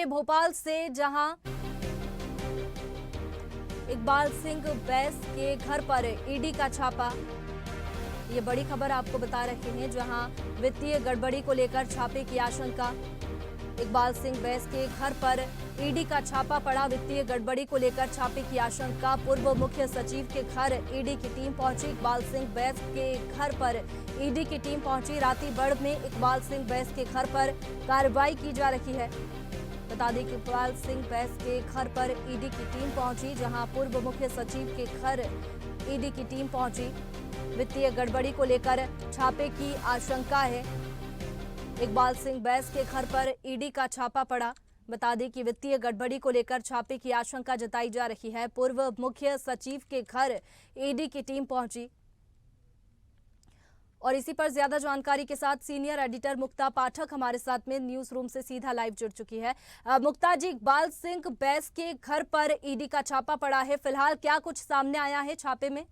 भोपाल से, जहां इकबाल सिंह बैस के घर पर ईडी का छापा। ये बड़ी खबर आपको बता रहे हैं, जहां वित्तीय गड़बड़ी को लेकर छापे की आशंका। इकबाल सिंह बैस के घर पर ईडी का छापा पड़ा। वित्तीय गड़बड़ी को लेकर छापे की आशंका। पूर्व मुख्य सचिव के घर ईडी की टीम पहुंची। इकबाल सिंह बैस के घर पर ईडी की टीम पहुंची। रातीबढ़ में इकबाल सिंह बैस के घर पर कार्रवाई की जा रही है। बता दें कि इकबाल सिंह बैस के घर पर ईडी की टीम पहुंची, जहां पूर्व मुख्य सचिव के घर ईडी की टीम पहुंची। वित्तीय गड़बड़ी को लेकर छापे की आशंका है। इकबाल सिंह बैस के घर पर ईडी का छापा पड़ा। बता दें कि वित्तीय गड़बड़ी को लेकर छापे की आशंका जताई जा रही है। पूर्व मुख्य सचिव के घर ईडी की टीम पहुंची। और इसी पर ज्यादा जानकारी के साथ सीनियर एडिटर मुक्ता पाठक हमारे साथ में न्यूज रूम से सीधा लाइव जुड़ चुकी है। मुक्ता जी, इकबाल सिंह बैस के घर पर ईडी का छापा पड़ा है, फिलहाल क्या कुछ सामने आया है छापे में?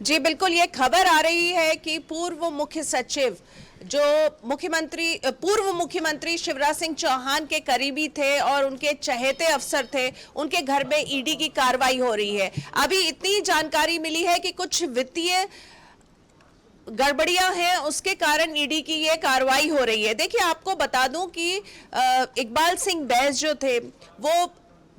जी बिल्कुल, ये खबर आ रही है कि पूर्व मुख्य सचिव जो पूर्व मुख्यमंत्री शिवराज सिंह चौहान के करीबी थे और उनके चहेते अफसर थे, उनके घर में ईडी की कार्रवाई हो रही है। अभी इतनी जानकारी मिली है कि कुछ वित्तीय गड़बड़ियां हैं, उसके कारण ईडी की ये कार्रवाई हो रही है। देखिए, आपको बता दूं कि इकबाल सिंह बैस जो थे वो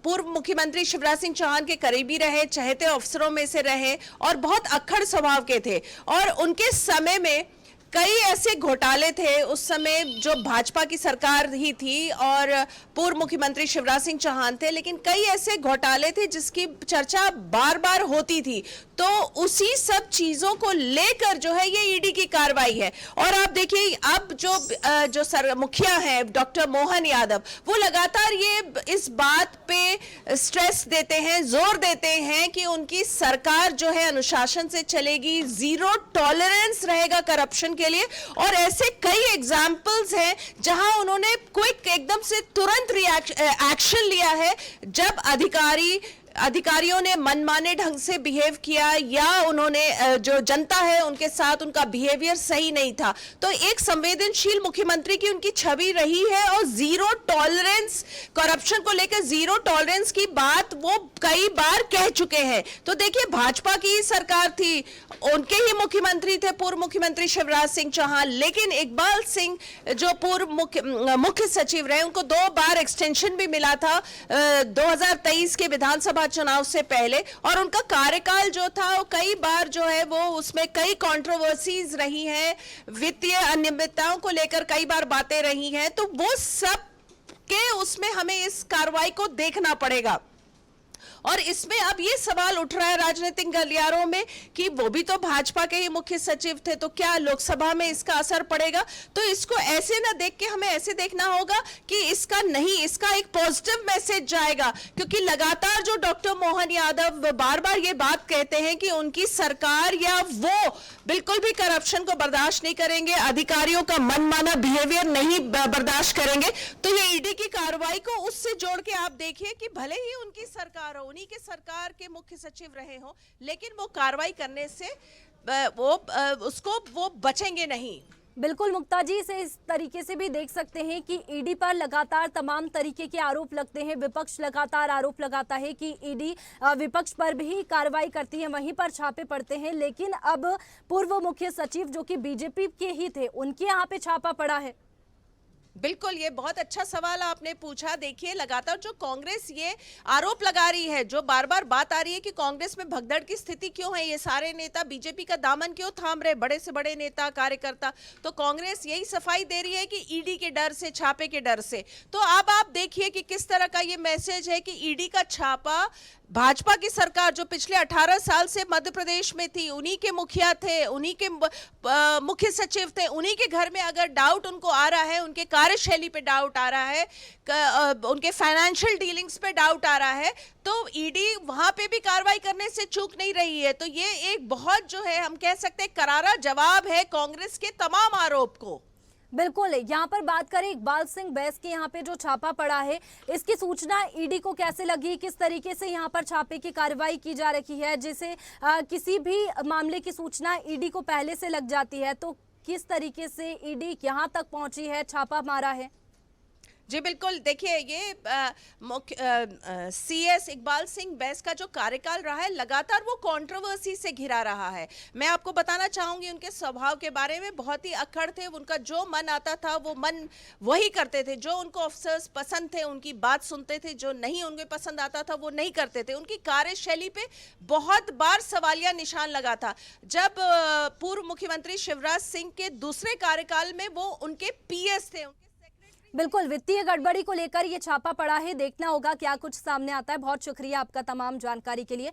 पूर्व मुख्यमंत्री शिवराज सिंह चौहान के करीबी रहे, चहेते अफसरों में से रहे और बहुत अक्खड़ स्वभाव के थे। और उनके समय में कई ऐसे घोटाले थे, उस समय जो भाजपा की सरकार ही थी और पूर्व मुख्यमंत्री शिवराज सिंह चौहान थे, लेकिन कई ऐसे घोटाले थे जिसकी चर्चा बार बार होती थी। तो उसी सब चीजों को लेकर जो है ये ईडी की कार्रवाई है। और आप देखिए, अब जो मुखिया है डॉक्टर मोहन यादव, वो लगातार ये इस बात पे स्ट्रेस देते हैं, जोर देते हैं कि उनकी सरकार जो है अनुशासन से चलेगी, जीरो टॉलरेंस रहेगा करप्शन के लिए। और ऐसे कई एग्जाम्पल्स हैं जहां उन्होंने क्विक एकदम से तुरंत एक्शन लिया है जब अधिकारियों ने मनमाने ढंग से बिहेव किया या उन्होंने जो जनता है उनके साथ उनका बिहेवियर सही नहीं था। तो एक संवेदनशील मुख्यमंत्री की उनकी छवि रही है और जीरो टॉलरेंस, करप्शन को लेकर जीरो टॉलरेंस की बात वो कई बार कह चुके हैं। तो देखिए, भाजपा की सरकार थी, उनके ही मुख्यमंत्री थे पूर्व मुख्यमंत्री शिवराज सिंह चौहान, लेकिन इकबाल सिंह जो पूर्व मुख्य सचिव रहे, उनको 2 बार एक्सटेंशन भी मिला था 2023 के विधानसभा चुनाव से पहले। और उनका कार्यकाल जो था वो कई बार जो है वो उसमें कई कंट्रोवर्सीज रही हैं, वित्तीय अनियमितताओं को लेकर कई बार बातें रही हैं। तो वो सब के उसमें हमें इस कार्रवाई को देखना पड़ेगा। और इसमें अब ये सवाल उठ रहा है राजनीतिक गलियारों में कि वो भी तो भाजपा के ही मुख्य सचिव थे, तो क्या लोकसभा में इसका असर पड़ेगा? तो इसको ऐसे ना देख के हमें ऐसे देखना होगा कि इसका एक पॉजिटिव मैसेज जाएगा, क्योंकि लगातार जो डॉक्टर मोहन यादव बार बार ये बात कहते हैं कि उनकी सरकार या वो बिल्कुल भी करप्शन को बर्दाश्त नहीं करेंगे, अधिकारियों का मनमाना बिहेवियर नहीं बर्दाश्त करेंगे। तो ये ईडी की कार्रवाई को उससे जोड़ के आप देखिए कि भले ही उनकी सरकार हो, उन्हीं के सरकार के मुख्य सचिव रहे हो, लेकिन वो कार्रवाई करने से वो बचेंगे नहीं। बिल्कुल मुक्ता जी, इसे इस तरीके से भी देख सकते हैं कि ईडी पर लगातार तमाम तरीके के आरोप लगते हैं। विपक्ष लगातार आरोप लगाता है कि ईडी विपक्ष पर भी कार्रवाई करती है, वहीं पर छापे पड़ते हैं। लेकिन अब पूर्व मुख्य सचिव जो कि बीजेपी के ही थे, उनके यहाँ पे छापा पड़ा है। बिल्कुल, ये बहुत अच्छा सवाल आपने पूछा। देखिए, लगातार जो कांग्रेस ये आरोप लगा रही है, जो बार बार बात आ रही है कि कांग्रेस में भगदड़ की स्थिति क्यों है, ये सारे नेता बीजेपी का दामन क्यों थाम रहे, बड़े से बड़े नेता कार्यकर्ता, तो कांग्रेस यही सफाई दे रही है कि ईडी के डर से, छापे के डर से। तो अब आप देखिए कि किस तरह का ये मैसेज है कि ईडी का छापा, भाजपा की सरकार जो पिछले 18 साल से मध्य प्रदेश में थी, उन्हीं के मुखिया थे, उन्हीं के मुख्य सचिव थे, उन्हीं के घर में अगर डाउट उनको आ रहा है, उनके कार्यशैली पे डाउट आ रहा है, उनके फाइनेंशियल डीलिंग्स पे डाउट आ रहा है, तो ईडी वहां पे भी कार्रवाई करने से चूक नहीं रही है। तो ये एक बहुत जो है हम कह सकते हैं करारा जवाब है कांग्रेस के तमाम आरोप को। बिल्कुल, यहाँ पर बात करें इकबाल सिंह बैस के यहाँ पे जो छापा पड़ा है, इसकी सूचना ईडी को कैसे लगी, किस तरीके से यहाँ पर छापे की कार्रवाई की जा रही है? जैसे किसी भी मामले की सूचना ईडी को पहले से लग जाती है, तो किस तरीके से ईडी यहाँ तक पहुंची है, छापा मारा है? जी बिल्कुल, देखिए ये CS इकबाल सिंह बैस का जो कार्यकाल रहा है लगातार वो कंट्रोवर्सी से घिरा रहा है। मैं आपको बताना चाहूंगी उनके स्वभाव के बारे में, बहुत ही अक्खड़ थे, उनका जो मन आता था वो मन वही करते थे, जो उनको अफसर्स पसंद थे उनकी बात सुनते थे, जो नहीं उनको पसंद आता था वो नहीं करते थे। उनकी कार्यशैली पे बहुत बार सवालिया निशान लगा था। जब पूर्व मुख्यमंत्री शिवराज सिंह के दूसरे कार्यकाल में वो उनके PS थे, बिल्कुल, वित्तीय गड़बड़ी को लेकर ये छापा पड़ा है, देखना होगा क्या कुछ सामने आता है। बहुत शुक्रिया आपका तमाम जानकारी के लिए।